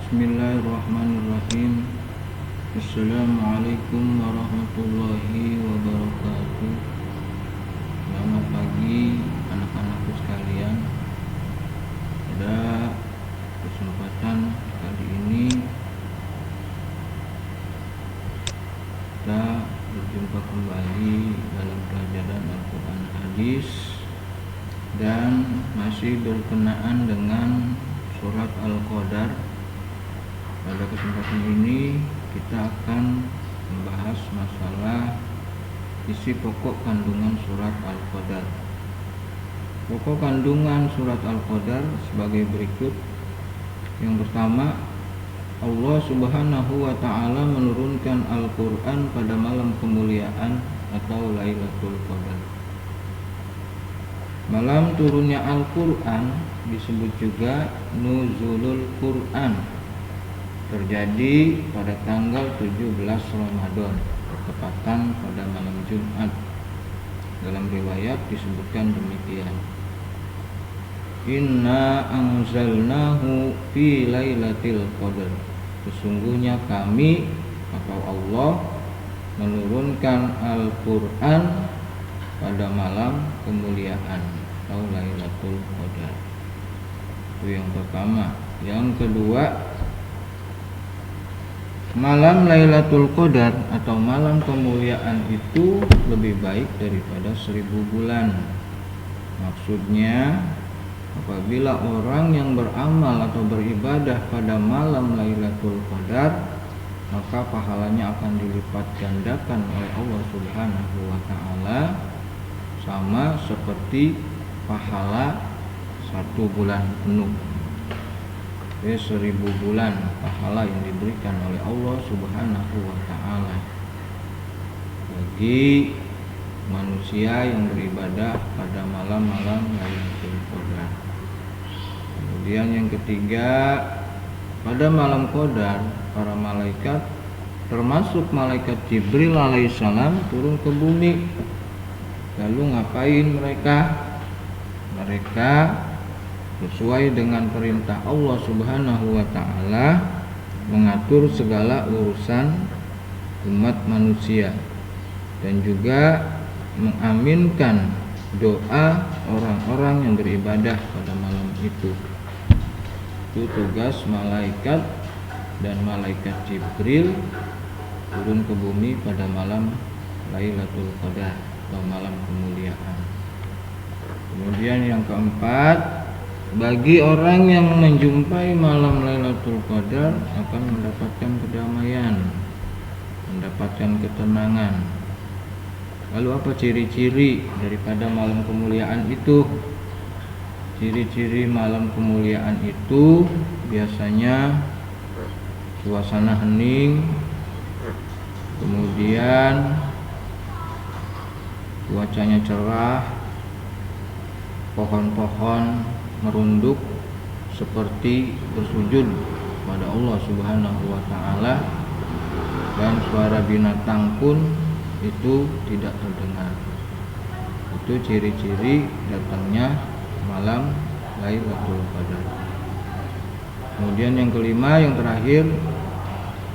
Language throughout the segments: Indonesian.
Bismillahirrahmanirrahim. Assalamualaikum warahmatullahi wabarakatuh. Selamat pagi anak-anakku sekalian. Pada kesempatan kali ini kita berjumpa kembali dalam pelajaran Al-Quran Hadis dan masih berkenaan dengan surat Al-Qadar. Pada kesempatan ini kita akan membahas masalah isi pokok kandungan surat Al-Qadar. Pokok kandungan surat Al-Qadar sebagai berikut. Yang pertama, Allah Subhanahu wa ta'ala menurunkan Al-Quran pada malam kemuliaan atau Lailatul Qadar. Malam turunnya Al-Quran disebut juga Nuzulul Quran, terjadi pada tanggal 17 Ramadan, bertepatan pada malam Jumat. Dalam riwayat disebutkan demikian. Inna anzalnahu fi lailatul qadar. Sesungguhnya kami atau Allah menurunkan Al-Quran pada malam kemuliaan atau Lailatul Qadar. Itu yang pertama. Yang kedua, malam Lailatul Qadar atau malam kemuliaan itu lebih baik daripada 1000 bulan. Maksudnya, apabila orang yang beramal atau beribadah pada malam Lailatul Qadar, maka pahalanya akan dilipat gandakan oleh Allah Subhanahu wa ta'ala, sama seperti pahala 1 bulan penuh. 1000 bulan pahala yang diberikan oleh Allah Subhanahu wa ta'ala bagi manusia yang beribadah pada malam-malam Lailatul Qadar. Kemudian yang ketiga, pada malam Qadar para malaikat termasuk malaikat Jibril alaihissalam turun ke bumi. Lalu ngapain mereka? Mereka sesuai dengan perintah Allah Subhanahu wa ta'ala mengatur segala urusan umat manusia dan juga mengaminkan doa orang-orang yang beribadah pada malam itu. Itu tugas malaikat, dan malaikat Jibril turun ke bumi pada malam Lailatul Qadar atau malam kemuliaan. Kemudian yang keempat, bagi orang yang menjumpai malam Lailatul Qadar akan mendapatkan kedamaian, mendapatkan ketenangan. Lalu apa ciri-ciri daripada malam kemuliaan itu? Ciri-ciri malam kemuliaan itu biasanya suasana hening, kemudian cuacanya cerah, pohon-pohon merunduk seperti bersujud pada Allah Subhanahu wa ta'ala, dan suara binatang pun itu tidak terdengar. Itu ciri-ciri datangnya malam Lailatul Qadar. Kemudian yang kelima, yang terakhir,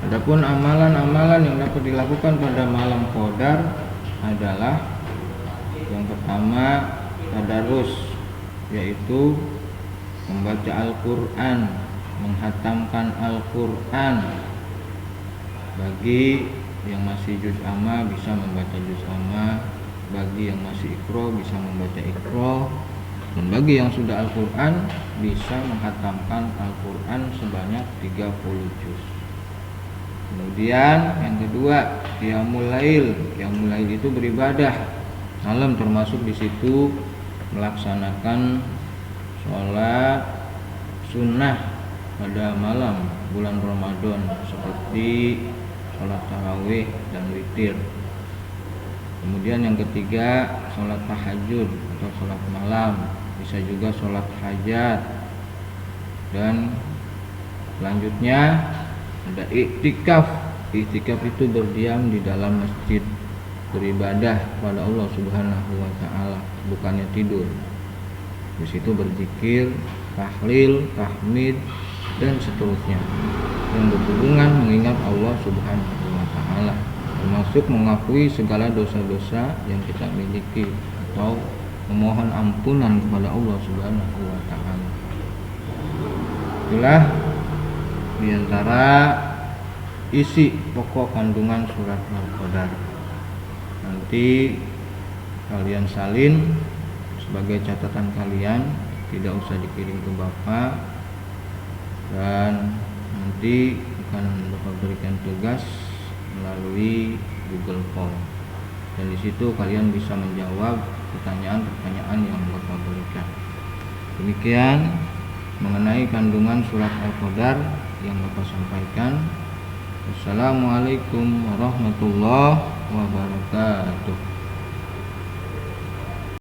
adapun amalan-amalan yang dapat dilakukan pada malam Qadar adalah yang pertama, tadarus, yaitu membaca Al-Quran, menghatamkan Al-Quran. Bagi yang masih juz amma bisa membaca juz amma, bagi yang masih iqra bisa membaca iqra, dan bagi yang sudah Al-Quran bisa menghatamkan Al-Quran sebanyak 30 juz. Kemudian yang kedua, qiyamul lail. Qiyamul lail itu beribadah malam, termasuk di situ melaksanakan sholat sunnah pada malam bulan Ramadan seperti sholat tarawih dan witir. Kemudian yang ketiga, sholat tahajud atau sholat malam, bisa juga sholat hajat. Dan selanjutnya ada iktikaf. Iktikaf itu berdiam di dalam masjid, beribadah pada Allah Subhanahu wa ta'ala, bukannya tidur. Di situ berzikir, tahlil, tahmid, dan seterusnya yang berhubungan mengingat Allah Subhanahu wa taala, termasuk mengakui segala dosa-dosa yang kita miliki atau memohon ampunan kepada Allah Subhanahu wa taala. Itulah diantara isi pokok kandungan surat Al-Qadar. Nanti kalian salin sebagai catatan kalian, tidak usah dikirim ke Bapak, dan nanti akan Bapak berikan tugas melalui Google Form, dan di situ kalian bisa menjawab pertanyaan-pertanyaan yang Bapak berikan. Demikian mengenai kandungan surat Al-Qadar yang Bapak sampaikan. Wassalamualaikum warahmatullahi wabarakatuh.